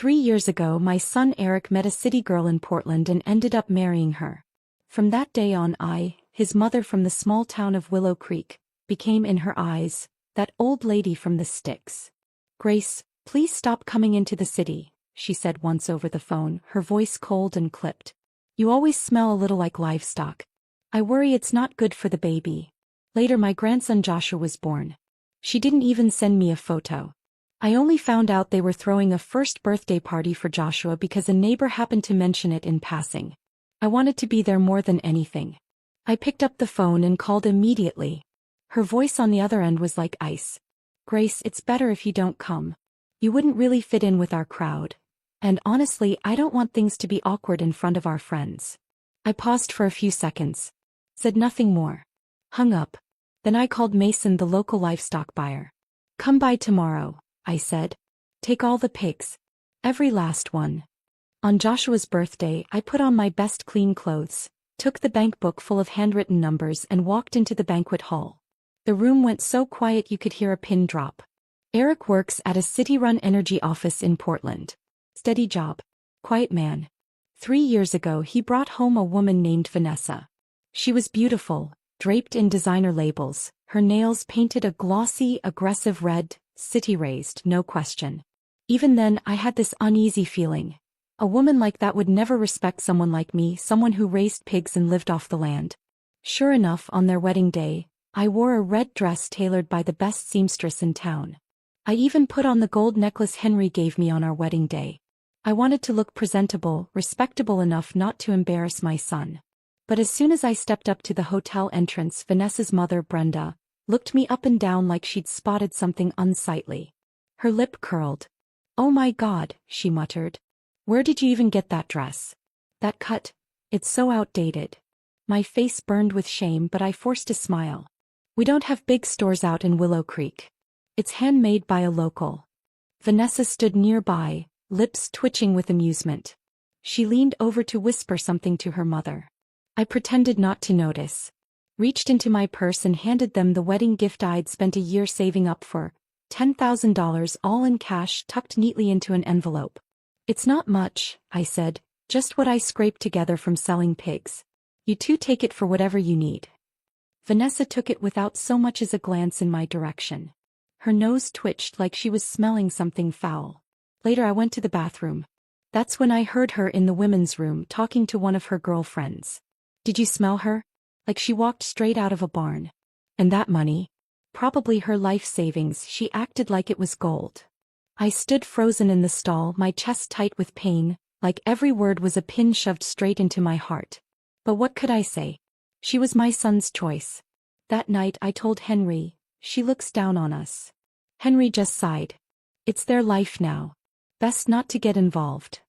3 years ago, my son Eric met a city girl in Portland and ended up marrying her. From that day on, his mother from the small town of Willow Creek, became in her eyes that old lady from the sticks. "Grace, please stop coming into the city," she said once over the phone, her voice cold and clipped. "You always smell a little like livestock. I worry it's not good for the baby." Later, my grandson Joshua was born. She didn't even send me a photo. I only found out they were throwing a first birthday party for Joshua because a neighbor happened to mention it in passing. I wanted to be there more than anything. I picked up the phone and called immediately. Her voice on the other end was like ice. "Grace, it's better if you don't come. You wouldn't really fit in with our crowd. And honestly, I don't want things to be awkward in front of our friends." I paused for a few seconds. Said nothing more. Hung up. Then I called Mason, the local livestock buyer. "Come by tomorrow," I said. "Take all the pigs. Every last one." On Joshua's birthday, I put on my best clean clothes, took the bank book full of handwritten numbers and walked into the banquet hall. The room went so quiet you could hear a pin drop. Eric works at a city-run energy office in Portland. Steady job. Quiet man. 3 years ago, he brought home a woman named Vanessa. She was beautiful, draped in designer labels, her nails painted a glossy, aggressive red, city-raised, no question. Even then, I had this uneasy feeling. A woman like that would never respect someone like me, someone who raised pigs and lived off the land. Sure enough, on their wedding day, I wore a red dress tailored by the best seamstress in town. I even put on the gold necklace Henry gave me on our wedding day. I wanted to look presentable, respectable enough not to embarrass my son. But as soon as I stepped up to the hotel entrance, Vanessa's mother, Brenda, looked me up and down like she'd spotted something unsightly. Her lip curled. "Oh my God," she muttered. "Where did you even get that dress? That cut? It's so outdated." My face burned with shame, but I forced a smile. "We don't have big stores out in Willow Creek. It's handmade by a local." Vanessa stood nearby, lips twitching with amusement. She leaned over to whisper something to her mother. I pretended not to notice. Reached into my purse and handed them the wedding gift I'd spent a year saving up for, $10,000 all in cash tucked neatly into an envelope. "It's not much," I said, "just what I scraped together from selling pigs. You two take it for whatever you need." Vanessa took it without so much as a glance in my direction. Her nose twitched like she was smelling something foul. Later I went to the bathroom. That's when I heard her in the women's room talking to one of her girlfriends. "Did you smell her? Like she walked straight out of a barn. And that money? Probably her life savings." She acted like it was gold. I stood frozen in the stall, my chest tight with pain, like every word was a pin shoved straight into my heart. But what could I say? She was my son's choice. That night I told Henry, "She looks down on us." Henry just sighed. "It's their life now. Best not to get involved."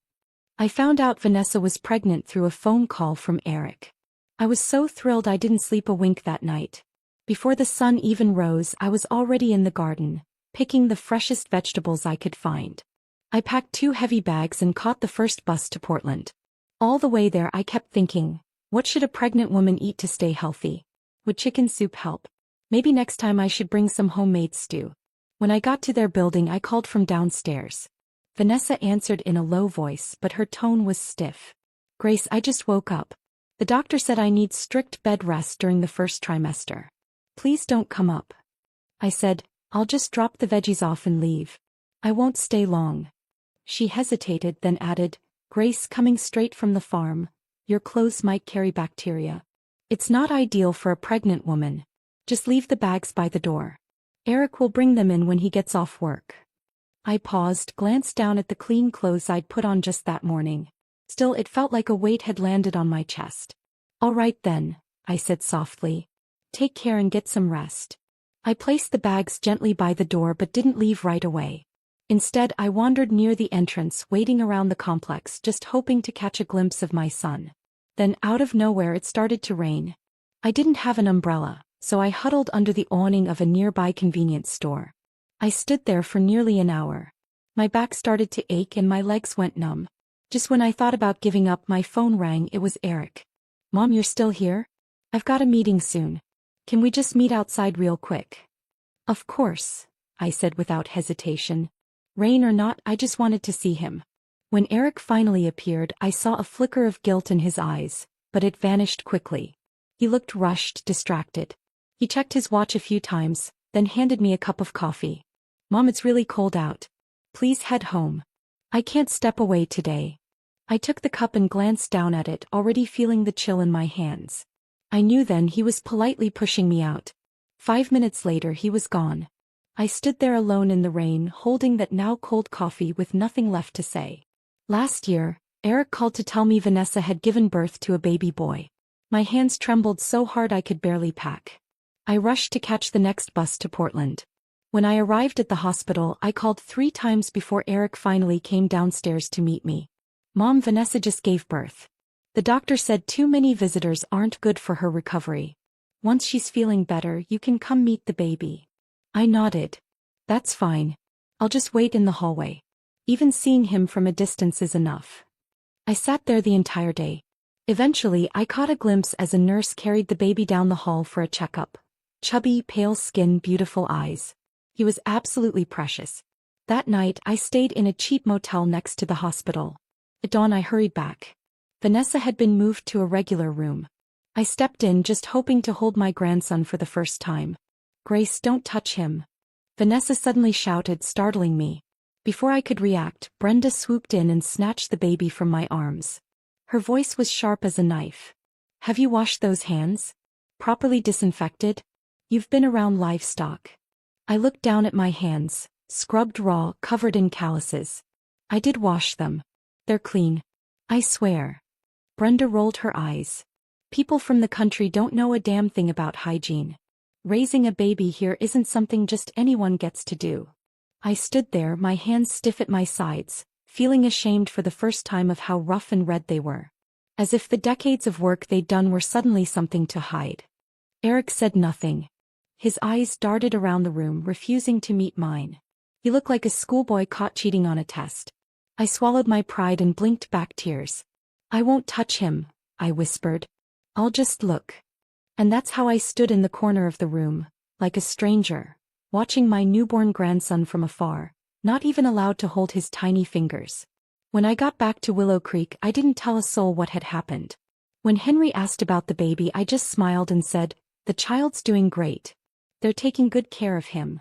I found out Vanessa was pregnant through a phone call from Eric. I was so thrilled I didn't sleep a wink that night. Before the sun even rose, I was already in the garden, picking the freshest vegetables I could find. I packed 2 heavy bags and caught the first bus to Portland. All the way there I kept thinking, what should a pregnant woman eat to stay healthy? Would chicken soup help? Maybe next time I should bring some homemade stew. When I got to their building I called from downstairs. Vanessa answered in a low voice, but her tone was stiff. "Grace, I just woke up. The doctor said I need strict bed rest during the first trimester. Please don't come up." I said, "I'll just drop the veggies off and leave. I won't stay long." She hesitated, then added, "Grace, coming straight from the farm, your clothes might carry bacteria. It's not ideal for a pregnant woman. Just leave the bags by the door. Eric will bring them in when he gets off work." I paused, glanced down at the clean clothes I'd put on just that morning. Still, it felt like a weight had landed on my chest. "All right then," I said softly. "Take care and get some rest." I placed the bags gently by the door but didn't leave right away. Instead, I wandered near the entrance, waiting around the complex, just hoping to catch a glimpse of my son. Then, out of nowhere, it started to rain. I didn't have an umbrella, so I huddled under the awning of a nearby convenience store. I stood there for nearly an hour. My back started to ache and my legs went numb. Just when I thought about giving up, my phone rang. It was Eric. "Mom, you're still here? I've got a meeting soon. Can we just meet outside real quick?" "Of course," I said without hesitation. Rain or not, I just wanted to see him. When Eric finally appeared, I saw a flicker of guilt in his eyes, but it vanished quickly. He looked rushed, distracted. He checked his watch a few times, then handed me a cup of coffee. "Mom, it's really cold out. Please head home. I can't step away today." I took the cup and glanced down at it, already feeling the chill in my hands. I knew then he was politely pushing me out. 5 minutes later he was gone. I stood there alone in the rain, holding that now cold coffee with nothing left to say. Last year, Eric called to tell me Vanessa had given birth to a baby boy. My hands trembled so hard I could barely pack. I rushed to catch the next bus to Portland. When I arrived at the hospital, I called 3 times before Eric finally came downstairs to meet me. "Mom, Vanessa just gave birth. The doctor said too many visitors aren't good for her recovery. Once she's feeling better, you can come meet the baby." I nodded. "That's fine. I'll just wait in the hallway. Even seeing him from a distance is enough." I sat there the entire day. Eventually, I caught a glimpse as a nurse carried the baby down the hall for a checkup. Chubby, pale skin, beautiful eyes. He was absolutely precious. That night, I stayed in a cheap motel next to the hospital. At dawn, I hurried back. Vanessa had been moved to a regular room. I stepped in just hoping to hold my grandson for the first time. "Grace, don't touch him," Vanessa suddenly shouted, startling me. Before I could react, Brenda swooped in and snatched the baby from my arms. Her voice was sharp as a knife. "Have you washed those hands? Properly disinfected? You've been around livestock." I looked down at my hands, scrubbed raw, covered in calluses. "I did wash them. They're clean. I swear." Brenda rolled her eyes. "People from the country don't know a damn thing about hygiene. Raising a baby here isn't something just anyone gets to do." I stood there, my hands stiff at my sides, feeling ashamed for the first time of how rough and red they were. As if the decades of work they'd done were suddenly something to hide. Eric said nothing. His eyes darted around the room, refusing to meet mine. He looked like a schoolboy caught cheating on a test. I swallowed my pride and blinked back tears. "I won't touch him," I whispered. "I'll just look." And that's how I stood in the corner of the room, like a stranger, watching my newborn grandson from afar, not even allowed to hold his tiny fingers. When I got back to Willow Creek, I didn't tell a soul what had happened. When Henry asked about the baby, I just smiled and said, "The child's doing great. They're taking good care of him."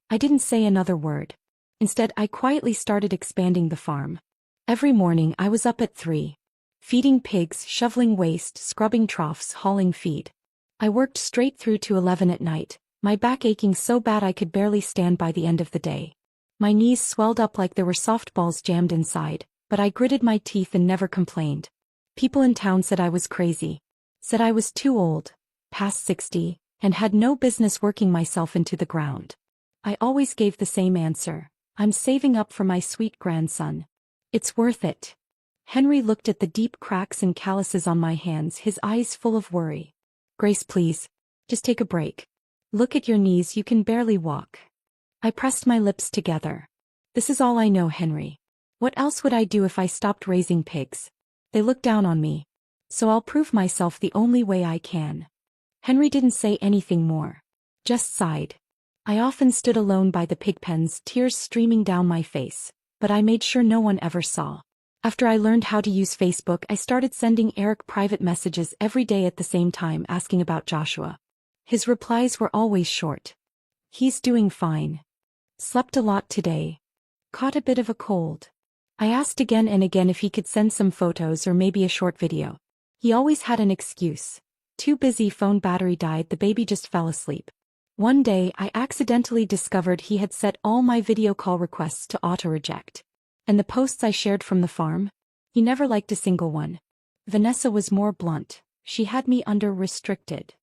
I didn't say another word. Instead, I quietly started expanding the farm. Every morning I was up at 3. Feeding pigs, shoveling waste, scrubbing troughs, hauling feed. I worked straight through to 11 at night, my back aching so bad I could barely stand by the end of the day. My knees swelled up like there were softballs jammed inside, but I gritted my teeth and never complained. People in town said I was crazy. Said I was too old, past 60, and had no business working myself into the ground. I always gave the same answer: "I'm saving up for my sweet grandson. It's worth it." Henry looked at the deep cracks and calluses on my hands, his eyes full of worry. "Grace, please. Just take a break. Look at your knees, you can barely walk." I pressed my lips together. "This is all I know, Henry. What else would I do if I stopped raising pigs? They look down on me. So I'll prove myself the only way I can." Henry didn't say anything more. Just sighed. I often stood alone by the pig pens, tears streaming down my face, but I made sure no one ever saw. After I learned how to use Facebook, I started sending Eric private messages every day at the same time asking about Joshua. His replies were always short. "He's doing fine. Slept a lot today. Caught a bit of a cold." I asked again and again if he could send some photos or maybe a short video. He always had an excuse. "Too busy, phone battery died, the baby just fell asleep." One day, I accidentally discovered he had set all my video call requests to auto-reject. And the posts I shared from the farm? He never liked a single one. Vanessa was more blunt. She had me under restricted.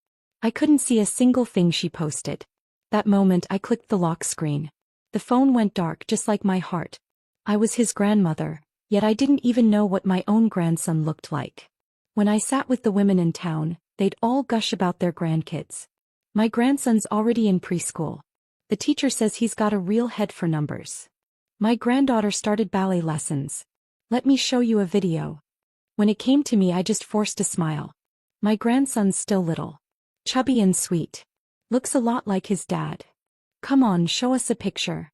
I couldn't see a single thing she posted. That moment I clicked the lock screen. The phone went dark just like my heart. I was his grandmother, yet I didn't even know what my own grandson looked like. When I sat with the women in town, they'd all gush about their grandkids. "My grandson's already in preschool. The teacher says he's got a real head for numbers. My granddaughter started ballet lessons. Let me show you a video." When it came to me, I just forced a smile. My grandson's still little. Chubby and sweet. Looks a lot like his dad. "Come on, show us a picture."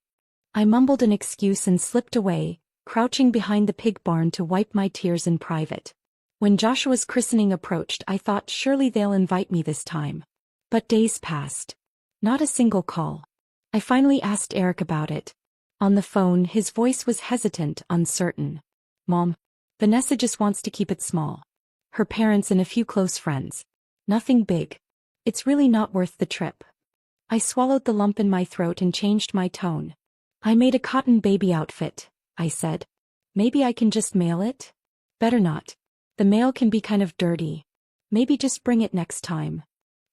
I mumbled an excuse and slipped away, crouching behind the pig barn to wipe my tears in private. When Joshua's christening approached, I thought surely they'll invite me this time. But days passed. Not a single call. I finally asked Eric about it. On the phone, his voice was hesitant, uncertain. Mom, Vanessa just wants to keep it small. Her parents and a few close friends. Nothing big. It's really not worth the trip. I swallowed the lump in my throat and changed my tone. I made a cotton baby outfit, I said. Maybe I can just mail it? Better not. The mail can be kind of dirty. Maybe just bring it next time.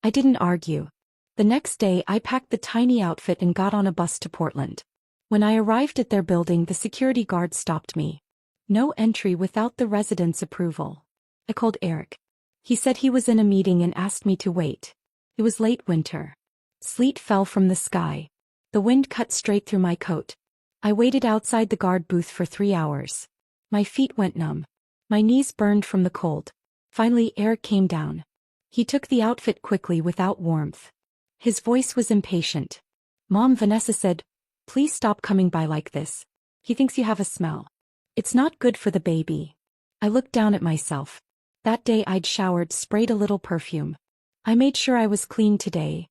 I didn't argue. The next day I packed the tiny outfit and got on a bus to Portland. When I arrived at their building, the security guard stopped me. No entry without the residents' approval. I called Eric. He said he was in a meeting and asked me to wait. It was late winter. Sleet fell from the sky. The wind cut straight through my coat. I waited outside the guard booth for 3 hours. My feet went numb. My knees burned from the cold. Finally, Eric came down. He took the outfit quickly without warmth. His voice was impatient. Mom, Vanessa said, please stop coming by like this. He thinks you have a smell. It's not good for the baby. I looked down at myself. That day I'd showered, sprayed a little perfume. I made sure I was clean today.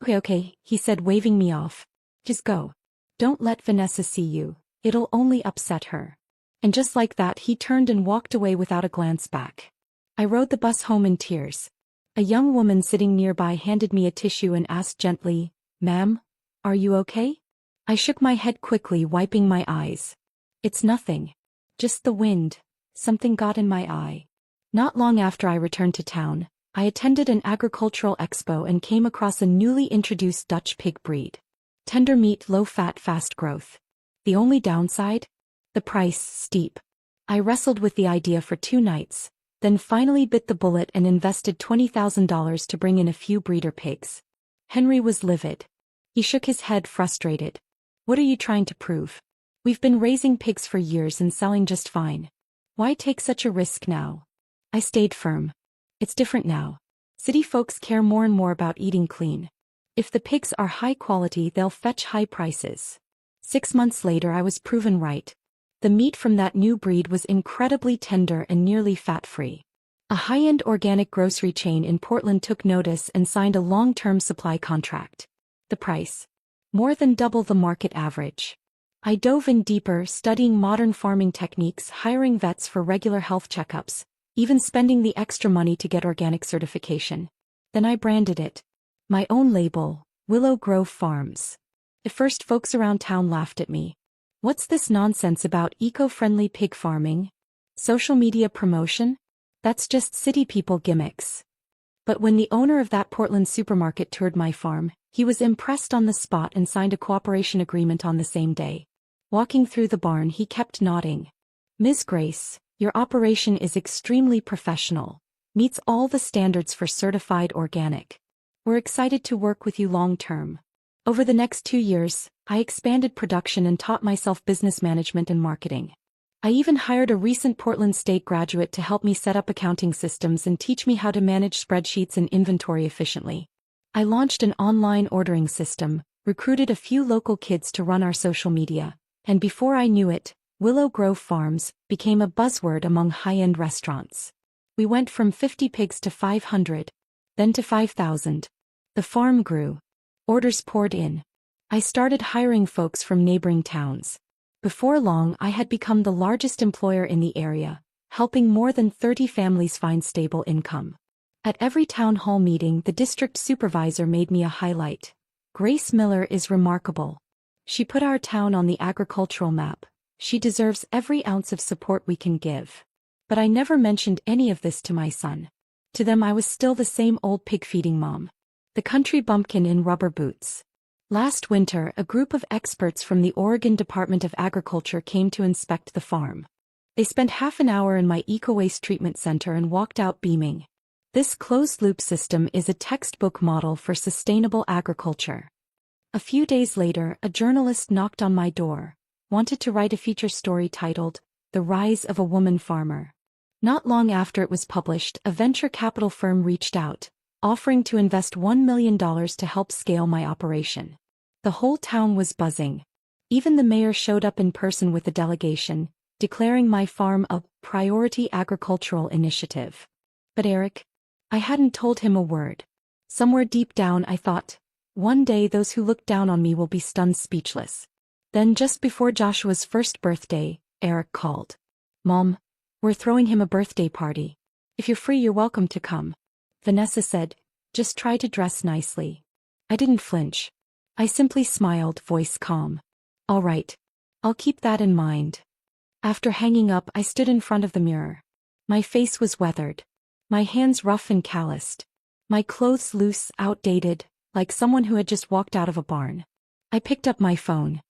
Okay, he said, waving me off. Just go. Don't let Vanessa see you. It'll only upset her. And just like that, he turned and walked away without a glance back. I rode the bus home in tears. A young woman sitting nearby handed me a tissue and asked gently, Ma'am, are you okay? I shook my head quickly, wiping my eyes. It's nothing. Just the wind. Something got in my eye. Not long after I returned to town, I attended an agricultural expo and came across a newly introduced Dutch pig breed. Tender meat, low fat, fast growth. The only downside? The price, steep. I wrestled with the idea for 2 nights, then finally bit the bullet and invested $20,000 to bring in a few breeder pigs. Henry was livid. He shook his head, frustrated. What are you trying to prove? We've been raising pigs for years and selling just fine. Why take such a risk now? I stayed firm. It's different now. City folks care more and more about eating clean. If the pigs are high quality, they'll fetch high prices. 6 months later, I was proven right. The meat from that new breed was incredibly tender and nearly fat-free. A high-end organic grocery chain in Portland took notice and signed a long-term supply contract. The price? More than double the market average. I dove in deeper, studying modern farming techniques, hiring vets for regular health checkups, even spending the extra money to get organic certification. Then I branded it. My own label, Willow Grove Farms. At first, folks around town laughed at me. What's this nonsense about eco-friendly pig farming? Social media promotion? That's just city people gimmicks. But when the owner of that Portland supermarket toured my farm, he was impressed on the spot and signed a cooperation agreement on the same day. Walking through the barn, he kept nodding. Ms. Grace, your operation is extremely professional. Meets all the standards for certified organic. We're excited to work with you long-term. Over the next 2 years, I expanded production and taught myself business management and marketing. I even hired a recent Portland State graduate to help me set up accounting systems and teach me how to manage spreadsheets and inventory efficiently. I launched an online ordering system, recruited a few local kids to run our social media, and before I knew it, Willow Grove Farms became a buzzword among high-end restaurants. We went from 50 pigs to 500, then to 5,000. The farm grew. Orders poured in. I started hiring folks from neighboring towns. Before long, I had become the largest employer in the area, helping more than 30 families find stable income. At every town hall meeting, the district supervisor made me a highlight. Grace Miller is remarkable. She put our town on the agricultural map. She deserves every ounce of support we can give. But I never mentioned any of this to my son. To them, I was still the same old pig-feeding mom. The country bumpkin in rubber boots. Last winter, a group of experts from the Oregon Department of Agriculture came to inspect the farm. They spent half an hour in my eco-waste treatment center and walked out beaming. This closed-loop system is a textbook model for sustainable agriculture. A few days later, a journalist knocked on my door, wanted to write a feature story titled, The Rise of a Woman Farmer. Not long after it was published, a venture capital firm reached out, offering to invest $1 million to help scale my operation. The whole town was buzzing. Even the mayor showed up in person with a delegation, declaring my farm a priority agricultural initiative. But Eric, I hadn't told him a word. Somewhere deep down I thought, one day those who look down on me will be stunned speechless. Then just before Joshua's first birthday, Eric called. Mom, we're throwing him a birthday party. If you're free, you're welcome to come. Vanessa said, just try to dress nicely. I didn't flinch. I simply smiled, voice calm. All right. I'll keep that in mind. After hanging up, I stood in front of the mirror. My face was weathered. My hands rough and calloused. My clothes loose, outdated, like someone who had just walked out of a barn. I picked up my phone.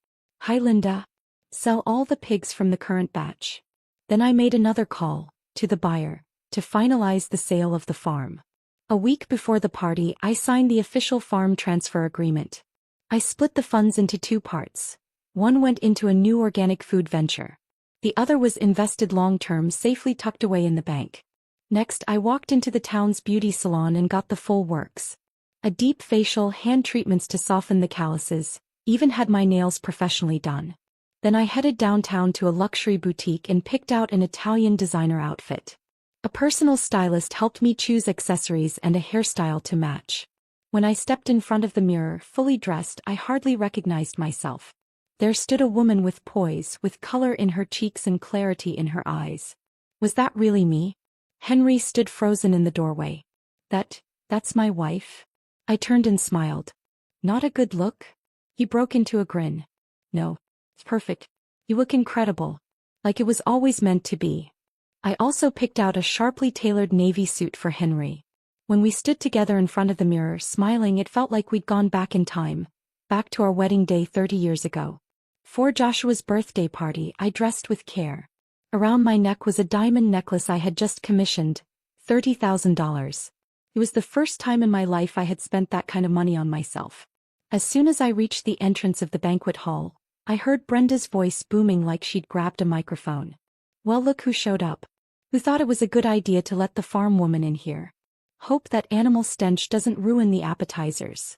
Hi Linda. Sell all the pigs from the current batch. Then I made another call, to the buyer, to finalize the sale of the farm. A week before the party, I signed the official farm transfer agreement. I split the funds into two parts. One went into a new organic food venture. The other was invested long-term, safely tucked away in the bank. Next, I walked into the town's beauty salon and got the full works. A deep facial, hand treatments to soften the calluses, even had my nails professionally done. Then I headed downtown to a luxury boutique and picked out an Italian designer outfit. A personal stylist helped me choose accessories and a hairstyle to match. When I stepped in front of the mirror, fully dressed, I hardly recognized myself. There stood a woman with poise, with color in her cheeks and clarity in her eyes. Was that really me? Henry stood frozen in the doorway. That's my wife? I turned and smiled. Not a good look? He broke into a grin. No. It's perfect. You look incredible. Like it was always meant to be. I also picked out a sharply tailored navy suit for Henry. When we stood together in front of the mirror, smiling, it felt like we'd gone back in time, back to our wedding day 30 years ago. For Joshua's birthday party, I dressed with care. Around my neck was a diamond necklace I had just commissioned, $30,000. It was the first time in my life I had spent that kind of money on myself. As soon as I reached the entrance of the banquet hall, I heard Brenda's voice booming like she'd grabbed a microphone. Well, look who showed up. Who thought it was a good idea to let the farm woman in here? Hope that animal stench doesn't ruin the appetizers.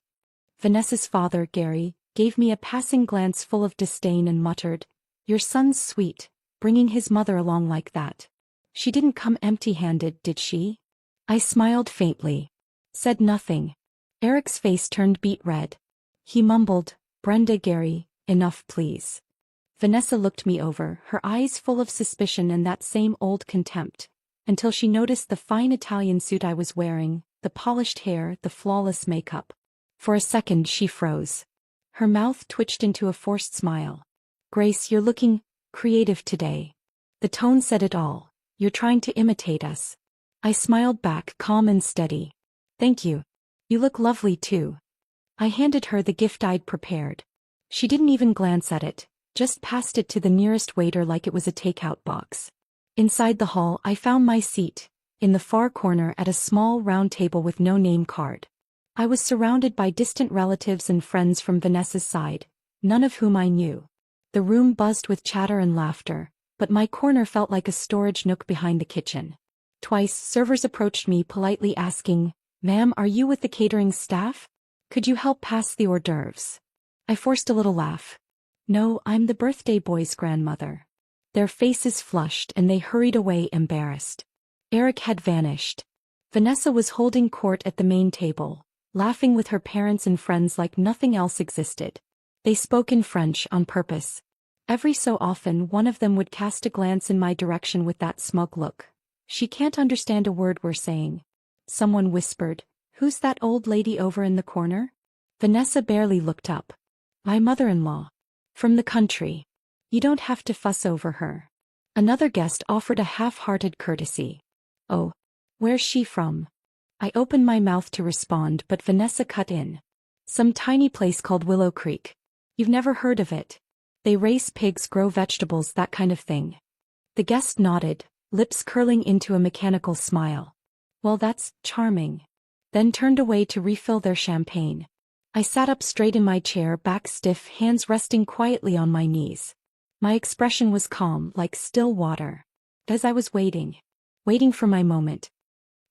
Vanessa's father, Gary, gave me a passing glance full of disdain and muttered, Your son's sweet, bringing his mother along like that. She didn't come empty-handed, did she? I smiled faintly. Said nothing. Eric's face turned beet red. He mumbled, Brenda, Gary, enough please. Vanessa looked me over, her eyes full of suspicion and that same old contempt, until she noticed the fine Italian suit I was wearing, the polished hair, the flawless makeup. For a second she froze. Her mouth twitched into a forced smile. Grace, you're looking creative today. The tone said it all. You're trying to imitate us. I smiled back, calm and steady. Thank you. You look lovely too. I handed her the gift I'd prepared. She didn't even glance at it, just passed it to the nearest waiter like it was a takeout box. Inside the hall, I found my seat, in the far corner at a small round table with no name card. I was surrounded by distant relatives and friends from Vanessa's side, none of whom I knew. The room buzzed with chatter and laughter, but my corner felt like a storage nook behind the kitchen. Twice, servers approached me politely asking, Ma'am, are you with the catering staff? Could you help pass the hors d'oeuvres? I forced a little laugh. No, I'm the birthday boy's grandmother. Their faces flushed and they hurried away embarrassed. Eric had vanished. Vanessa was holding court at the main table, laughing with her parents and friends like nothing else existed. They spoke in French on purpose. Every so often one of them would cast a glance in my direction with that smug look. She can't understand a word we're saying. Someone whispered, Who's that old lady over in the corner? Vanessa barely looked up. My mother-in-law. From the country. You don't have to fuss over her. Another guest offered a half-hearted courtesy. Oh, where's she from? I opened my mouth to respond, but Vanessa cut in. Some tiny place called Willow Creek. You've never heard of it. They raise pigs, grow vegetables, that kind of thing. The guest nodded, lips curling into a mechanical smile. Well, that's charming. Then turned away to refill their champagne. I sat up straight in my chair, back stiff, hands resting quietly on my knees. My expression was calm, like still water. As I was waiting for my moment,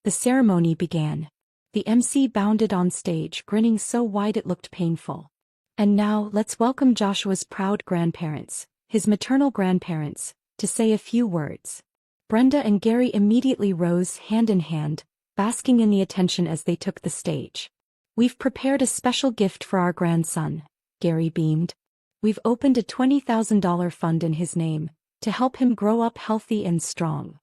the ceremony began. The MC bounded on stage, grinning so wide it looked painful. And now let's welcome Joshua's proud grandparents, his maternal grandparents, to say a few words. Brenda and Gary immediately rose hand in hand, basking in the attention as they took the stage. "We've prepared a special gift for our grandson," Gary beamed. "We've opened a $20,000 fund in his name, to help him grow up healthy and strong."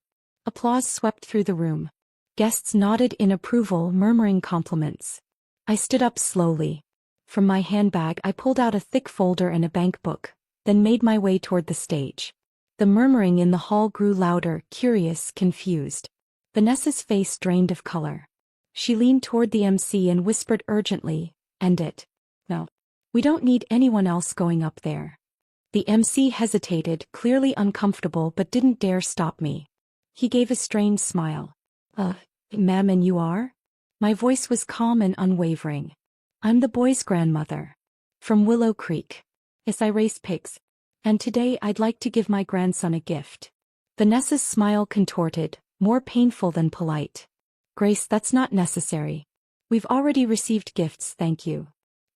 Applause swept through the room. Guests nodded in approval, murmuring compliments. I stood up slowly. From my handbag I pulled out a thick folder and a bank book, then made my way toward the stage. The murmuring in the hall grew louder, curious, confused. Vanessa's face drained of color. She leaned toward the MC and whispered urgently, "End it. No. We don't need anyone else going up there." The MC hesitated, clearly uncomfortable, but didn't dare stop me. He gave a strained smile. Ma'am, and you are?" My voice was calm and unwavering. "I'm the boy's grandmother. From Willow Creek. Yes, I raise pigs. And today I'd like to give my grandson a gift." Vanessa's smile contorted, more painful than polite. "Grace, that's not necessary. We've already received gifts, thank you."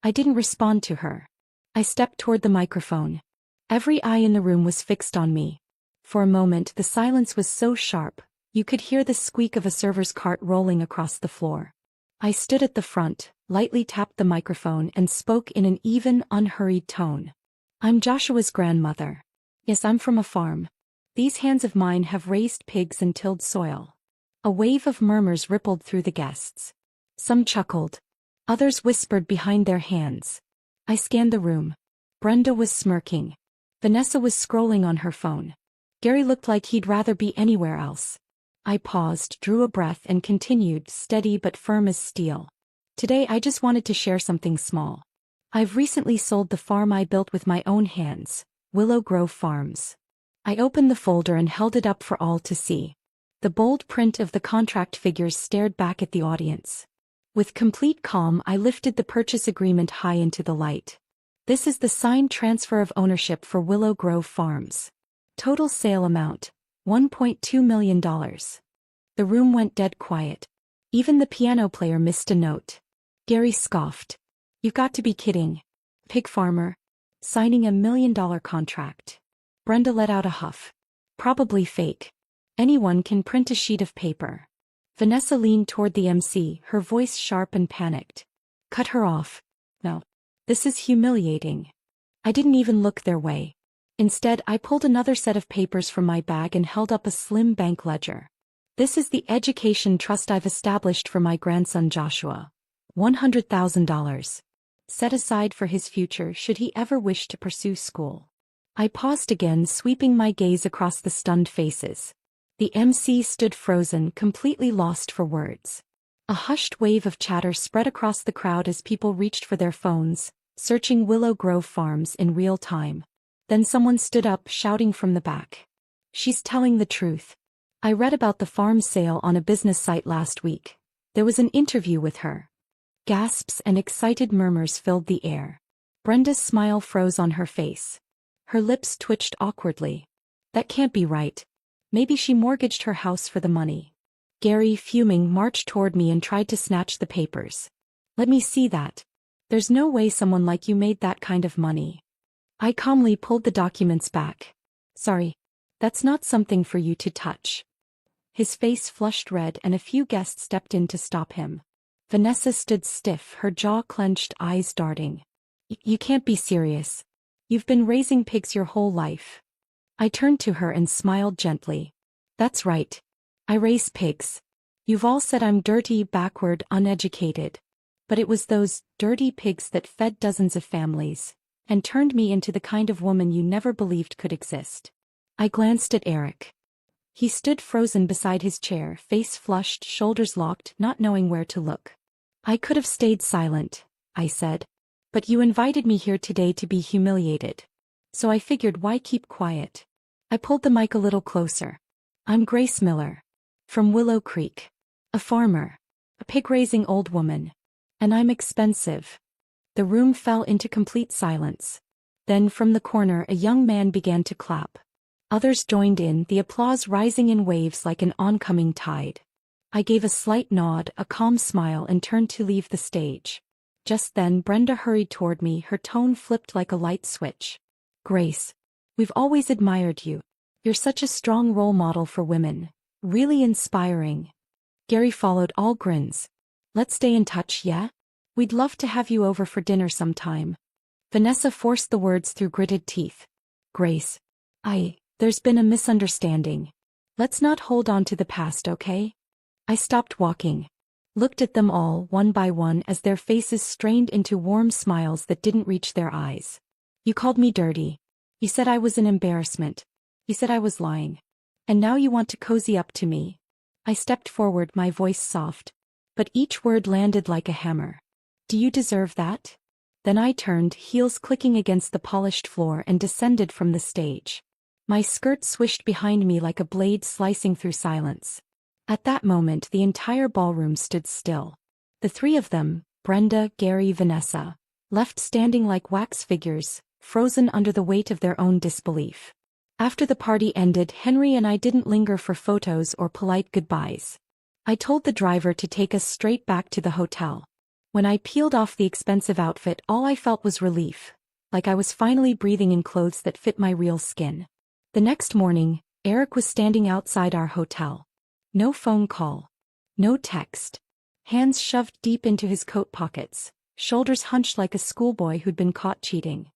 I didn't respond to her. I stepped toward the microphone. Every eye in the room was fixed on me. For a moment the silence was so sharp, you could hear the squeak of a server's cart rolling across the floor. I stood at the front, lightly tapped the microphone and spoke in an even, unhurried tone. "I'm Joshua's grandmother. Yes, I'm from a farm. These hands of mine have raised pigs and tilled soil." A wave of murmurs rippled through the guests. Some chuckled. Others whispered behind their hands. I scanned the room. Brenda was smirking. Vanessa was scrolling on her phone. Gary looked like he'd rather be anywhere else. I paused, drew a breath and continued, steady but firm as steel. "Today I just wanted to share something small. I've recently sold the farm I built with my own hands, Willow Grove Farms." I opened the folder and held it up for all to see. The bold print of the contract figures stared back at the audience. With complete calm I lifted the purchase agreement high into the light. "This is the signed transfer of ownership for Willow Grove Farms. Total sale amount, $1.2 million. The room went dead quiet. Even the piano player missed a note. Gary scoffed. "You've got to be kidding. Pig farmer. Signing $1 million contract." Brenda let out a huff. "Probably fake. Anyone can print a sheet of paper." Vanessa leaned toward the MC, her voice sharp and panicked. "Cut her off. No. This is humiliating." I didn't even look their way. Instead, I pulled another set of papers from my bag and held up a slim bank ledger. "This is the education trust I've established for my grandson Joshua. $100,000. Set aside for his future should he ever wish to pursue school." I paused again, sweeping my gaze across the stunned faces. The MC stood frozen, completely lost for words. A hushed wave of chatter spread across the crowd as people reached for their phones, searching Willow Grove Farms in real time. Then someone stood up, shouting from the back. "She's telling the truth. I read about the farm sale on a business site last week. There was an interview with her." Gasps and excited murmurs filled the air. Brenda's smile froze on her face. Her lips twitched awkwardly. "That can't be right. Maybe she mortgaged her house for the money." Gary, fuming, marched toward me and tried to snatch the papers. "Let me see that. There's no way someone like you made that kind of money." I calmly pulled the documents back. "Sorry. That's not something for you to touch." His face flushed red and a few guests stepped in to stop him. Vanessa stood stiff, her jaw clenched, eyes darting. You can't be serious. You've been raising pigs your whole life." I turned to her and smiled gently. "That's right. I raise pigs. You've all said I'm dirty, backward, uneducated. But it was those dirty pigs that fed dozens of families and turned me into the kind of woman you never believed could exist." I glanced at Eric. He stood frozen beside his chair, face flushed, shoulders locked, not knowing where to look. "I could have stayed silent," I said. "But you invited me here today to be humiliated. So I figured, why keep quiet?" I pulled the mic a little closer. "I'm Grace Miller. From Willow Creek. A farmer. A pig-raising old woman. And I'm expensive." The room fell into complete silence. Then from the corner a young man began to clap. Others joined in, the applause rising in waves like an oncoming tide. I gave a slight nod, a calm smile and turned to leave the stage. Just then Brenda hurried toward me, her tone flipped like a light switch. Grace, we've always admired you. You're such a strong role model for women. Really inspiring. Gary followed, all grins. Let's stay in touch, yeah? We'd love to have you over for dinner sometime. Vanessa forced the words through gritted teeth. Grace. There's been a misunderstanding. Let's not hold on to the past, okay? I stopped walking. Looked at them all, one by one, as their faces strained into warm smiles that didn't reach their eyes. You called me dirty. You said I was an embarrassment. You said I was lying. And now you want to cozy up to me. I stepped forward, my voice soft. But each word landed like a hammer. Do you deserve that? Then I turned, heels clicking against the polished floor, and descended from the stage. My skirt swished behind me like a blade slicing through silence. At that moment the entire ballroom stood still. The three of them, Brenda, Gary, Vanessa, left standing like wax figures, frozen under the weight of their own disbelief. After the party ended, Henry and I didn't linger for photos or polite goodbyes. I told the driver to take us straight back to the hotel. When I peeled off the expensive outfit, all I felt was relief, like I was finally breathing in clothes that fit my real skin. The next morning, Eric was standing outside our hotel. No phone call. No text. Hands shoved deep into his coat pockets, shoulders hunched like a schoolboy who'd been caught cheating.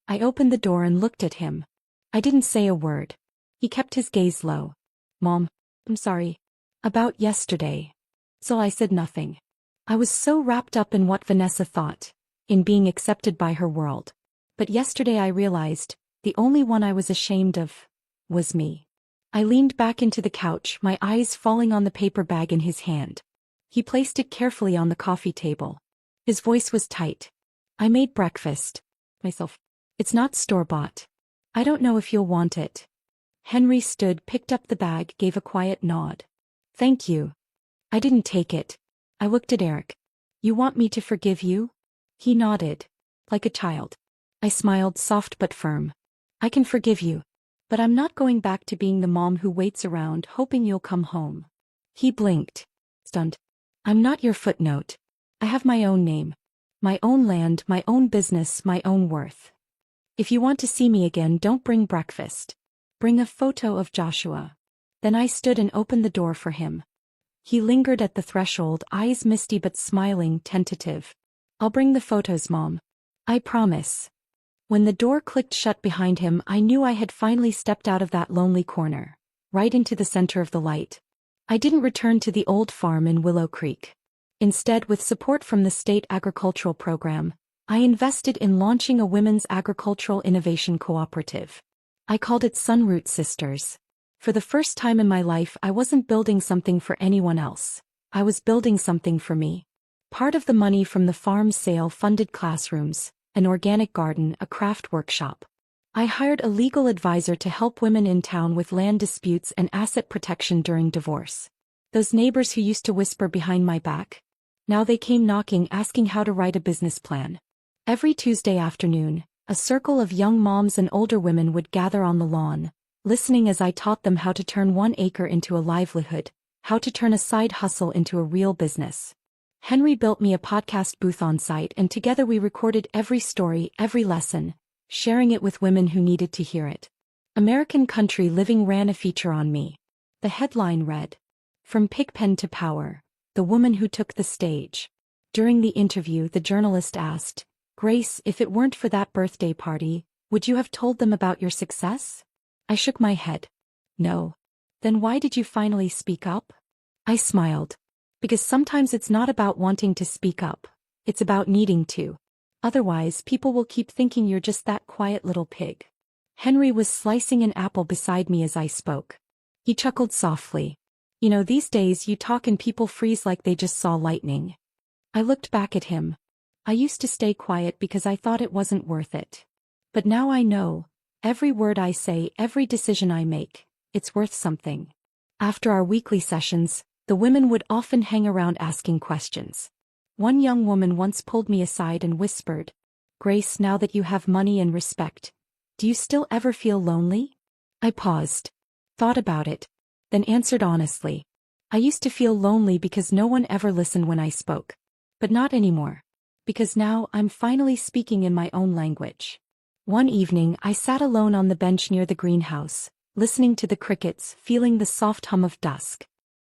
I opened the door and looked at him. I didn't say a word. He kept his gaze low. Mom, I'm sorry. About yesterday. So I said nothing. I was so wrapped up in what Vanessa thought, in being accepted by her world. But yesterday I realized, the only one I was ashamed of was me. I leaned back into the couch, my eyes falling on the paper bag in his hand. He placed it carefully on the coffee table. His voice was tight. I made breakfast. Myself. It's not store-bought. I don't know if you'll want it. Henry stood, picked up the bag, gave a quiet nod. Thank you. I didn't take it. I looked at Eric. You want me to forgive you? He nodded. Like a child. I smiled, soft but firm. I can forgive you. But I'm not going back to being the mom who waits around hoping you'll come home. He blinked. Stunned. I'm not your footnote. I have my own name. My own land, my own business, my own worth. If you want to see me again, don't bring breakfast. Bring a photo of Joshua. Then I stood and opened the door for him. He lingered at the threshold, eyes misty but smiling, tentative. I'll bring the photos, Mom. I promise. When the door clicked shut behind him, I knew I had finally stepped out of that lonely corner, right into the center of the light. I didn't return to the old farm in Willow Creek. Instead, with support from the state agricultural program, I invested in launching a women's agricultural innovation cooperative. I called it Sunroot Sisters. For the first time in my life, I wasn't building something for anyone else. I was building something for me. Part of the money from the farm sale funded classrooms, an organic garden, a craft workshop. I hired a legal advisor to help women in town with land disputes and asset protection during divorce. Those neighbors who used to whisper behind my back, now they came knocking, asking how to write a business plan. Every Tuesday afternoon, a circle of young moms and older women would gather on the lawn, listening as I taught them how to turn 1 acre into a livelihood, how to turn a side hustle into a real business. Henry built me a podcast booth on site, and together we recorded every story, every lesson, sharing it with women who needed to hear it. American Country Living ran a feature on me. The headline read, "From Pigpen to Power, the woman who took the stage." During the interview, the journalist asked, Grace, if it weren't for that birthday party, would you have told them about your success? I shook my head. No. Then why did you finally speak up? I smiled. Because sometimes it's not about wanting to speak up. It's about needing to. Otherwise, people will keep thinking you're just that quiet little pig. Henry was slicing an apple beside me as I spoke. He chuckled softly. You know, these days you talk and people freeze like they just saw lightning. I looked back at him. I used to stay quiet because I thought it wasn't worth it. But now I know, every word I say, every decision I make, it's worth something. After our weekly sessions, the women would often hang around asking questions. One young woman once pulled me aside and whispered, Grace, now that you have money and respect, do you still ever feel lonely? I paused, thought about it, then answered honestly. I used to feel lonely because no one ever listened when I spoke. But not anymore. Because now I'm finally speaking in my own language. One evening I sat alone on the bench near the greenhouse, listening to the crickets, feeling the soft hum of dusk.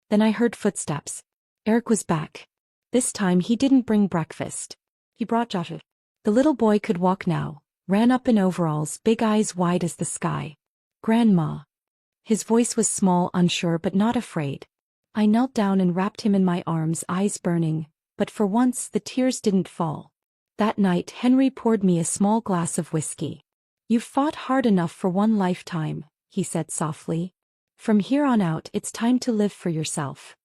Then I heard footsteps. Eric was back. This time he didn't bring breakfast. He brought Joshua. The little boy could walk now, ran up in overalls, big eyes wide as the sky. Grandma. His voice was small, unsure but not afraid. I knelt down and wrapped him in my arms, eyes burning, but for once the tears didn't fall. That night Henry poured me a small glass of whiskey. "You've fought hard enough for one lifetime," he said softly. "From here on out it's time to live for yourself."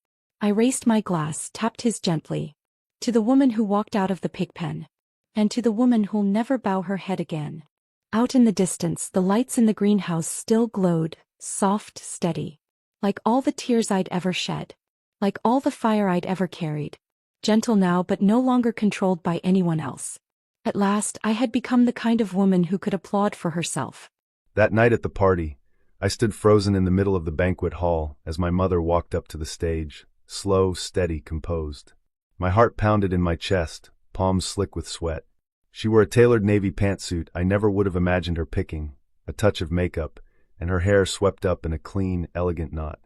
I raised my glass, tapped his gently. "To the woman who walked out of the pig pen. And to the woman who'll never bow her head again." Out in the distance the lights in the greenhouse still glowed, soft, steady. Like all the tears I'd ever shed. Like all the fire I'd ever carried. Gentle now but no longer controlled by anyone else. At last I had become the kind of woman who could applaud for herself. That night at the party, I stood frozen in the middle of the banquet hall as my mother walked up to the stage, slow, steady, composed. My heart pounded in my chest, palms slick with sweat. She wore a tailored navy pantsuit I never would have imagined her picking, a touch of makeup, and her hair swept up in a clean, elegant knot.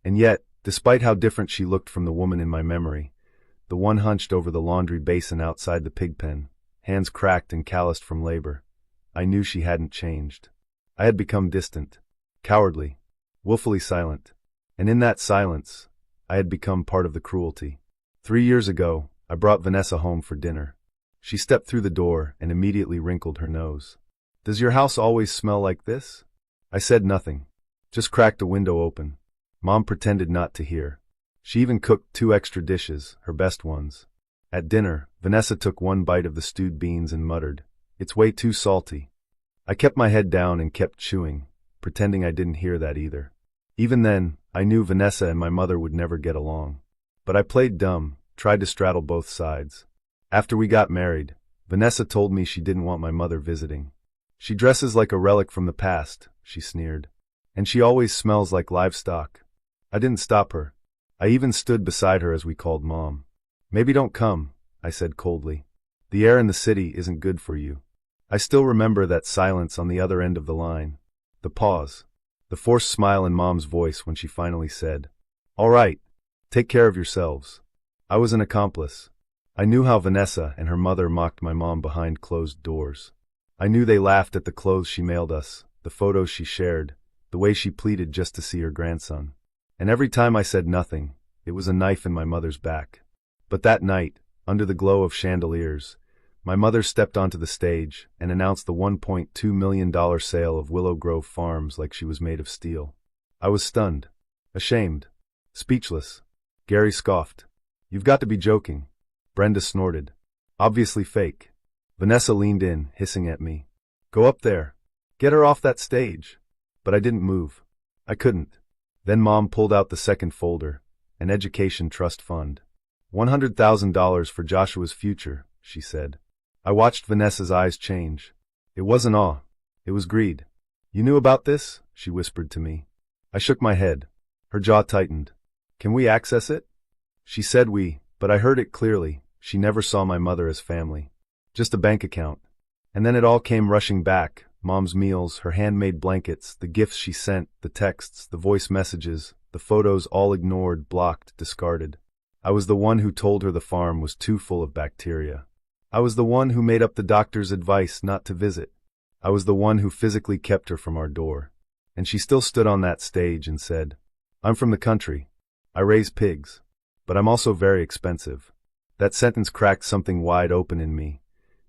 And yet, despite how different she looked from the woman in my memory, the one hunched over the laundry basin outside the pig pen, hands cracked and calloused from labor, I knew she hadn't changed. I had become distant, cowardly, willfully silent, and in that silence, I had become part of the cruelty. 3 years ago, I brought Vanessa home for dinner. She stepped through the door and immediately wrinkled her nose. "Does your house always smell like this?" I said nothing, just cracked a window open. Mom pretended not to hear. She even cooked 2 extra dishes, her best ones. At dinner, Vanessa took one bite of the stewed beans and muttered, "It's way too salty." I kept my head down and kept chewing, pretending I didn't hear that either. Even then, I knew Vanessa and my mother would never get along. But I played dumb, tried to straddle both sides. After we got married, Vanessa told me she didn't want my mother visiting. "She dresses like a relic from the past," she sneered. "And she always smells like livestock." I didn't stop her. I even stood beside her as we called Mom. "Maybe don't come," I said coldly. "The air in the city isn't good for you." I still remember that silence on the other end of the line. The pause. The forced smile in Mom's voice when she finally said, "All right, take care of yourselves." I was an accomplice. I knew how Vanessa and her mother mocked my mom behind closed doors. I knew they laughed at the clothes she mailed us, the photos she shared, the way she pleaded just to see her grandson. And every time I said nothing, it was a knife in my mother's back. But that night, under the glow of chandeliers, my mother stepped onto the stage and announced the $1.2 million sale of Willow Grove Farms like she was made of steel. I was stunned, ashamed, speechless. Gary scoffed. "You've got to be joking." Brenda snorted. "Obviously fake." Vanessa leaned in, hissing at me. "Go up there. Get her off that stage." But I didn't move. I couldn't. Then Mom pulled out the second folder, an education trust fund. $100,000 for Joshua's future, she said. I watched Vanessa's eyes change. It wasn't awe. It was greed. "You knew about this?" she whispered to me. I shook my head. Her jaw tightened. "Can we access it?" She said we, but I heard it clearly. She never saw my mother as family. Just a bank account. And then it all came rushing back. Mom's meals, her handmade blankets, the gifts she sent, the texts, the voice messages, the photos all ignored, blocked, discarded. I was the one who told her the farm was too full of bacteria. I was the one who made up the doctor's advice not to visit. I was the one who physically kept her from our door. And she still stood on that stage and said, "I'm from the country. I raise pigs. But I'm also very expensive." That sentence cracked something wide open in me.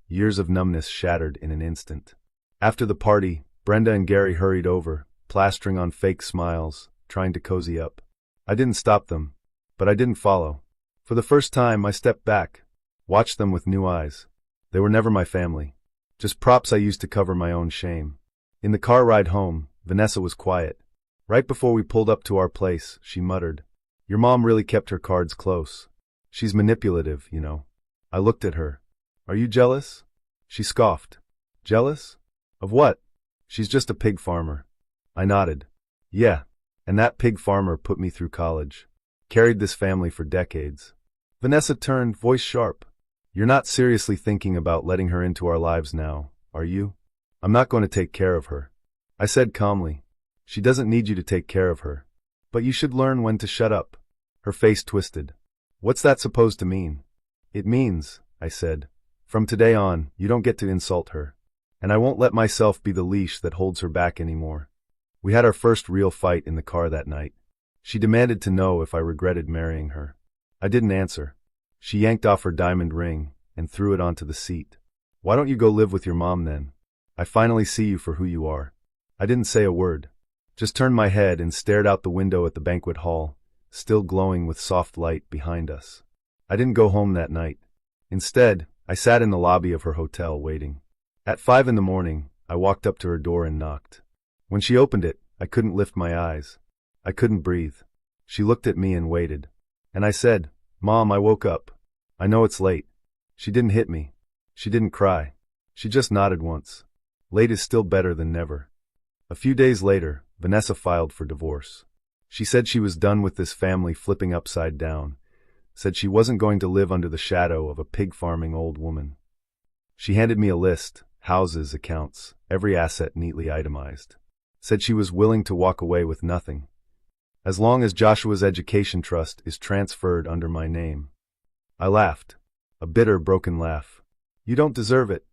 Years of numbness shattered in an instant. After the party, Brenda and Gary hurried over, plastering on fake smiles, trying to cozy up. I didn't stop them, but I didn't follow. For the first time, I stepped back, watched them with new eyes. They were never my family, just props I used to cover my own shame. In the car ride home, Vanessa was quiet. Right before we pulled up to our place, she muttered, "Your mom really kept her cards close. She's manipulative, you know." I looked at her. "Are you jealous?" She scoffed. "Jealous? Of what?" "She's just a pig farmer." I nodded. "Yeah, and that pig farmer put me through college. Carried this family for decades." Vanessa turned, voice sharp. You're not seriously thinking about letting her into our lives now, are you? I'm not going to take care of her, I said calmly. She doesn't need you to take care of her. But you should learn when to shut up. Her face twisted. What's that supposed to mean? It means, I said, from today on, you don't get to insult her. And I won't let myself be the leash that holds her back anymore. We had our first real fight in the car that night. She demanded to know if I regretted marrying her. I didn't answer. She yanked off her diamond ring and threw it onto the seat. Why don't you go live with your mom then? I finally see you for who you are. I didn't say a word. Just turned my head and stared out the window at the banquet hall, still glowing with soft light behind us. I didn't go home that night. Instead, I sat in the lobby of her hotel waiting. At 5 a.m, I walked up to her door and knocked. When she opened it, I couldn't lift my eyes. I couldn't breathe. She looked at me and waited. And I said, Mom, I woke up. I know it's late. She didn't hit me. She didn't cry. She just nodded once. Late is still better than never. A few days later, Vanessa filed for divorce. She said she was done with this family flipping upside down, said she wasn't going to live under the shadow of a pig-farming old woman. She handed me a list, houses, accounts, every asset neatly itemized. Said she was willing to walk away with nothing, as long as Joshua's education trust is transferred under my name. I laughed. A bitter, broken laugh. You don't deserve it.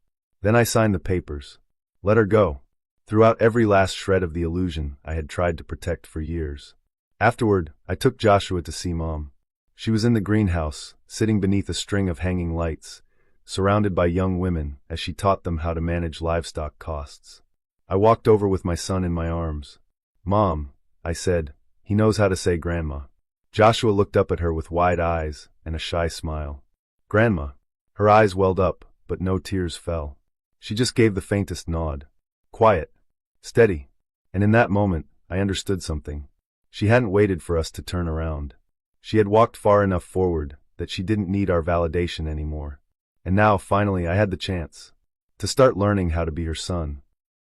Then I signed the papers. Let her go. Threw out every last shred of the illusion I had tried to protect for years. Afterward, I took Joshua to see Mom. She was in the greenhouse, sitting beneath a string of hanging lights, surrounded by young women as she taught them how to manage livestock costs. I walked over with my son in my arms. Mom, I said, he knows how to say Grandma. Joshua looked up at her with wide eyes and a shy smile. Grandma. Her eyes welled up, but no tears fell. She just gave the faintest nod. Quiet. Steady. And in that moment, I understood something. She hadn't waited for us to turn around. She had walked far enough forward that she didn't need our validation anymore. And now, finally, I had the chance to start learning how to be her son.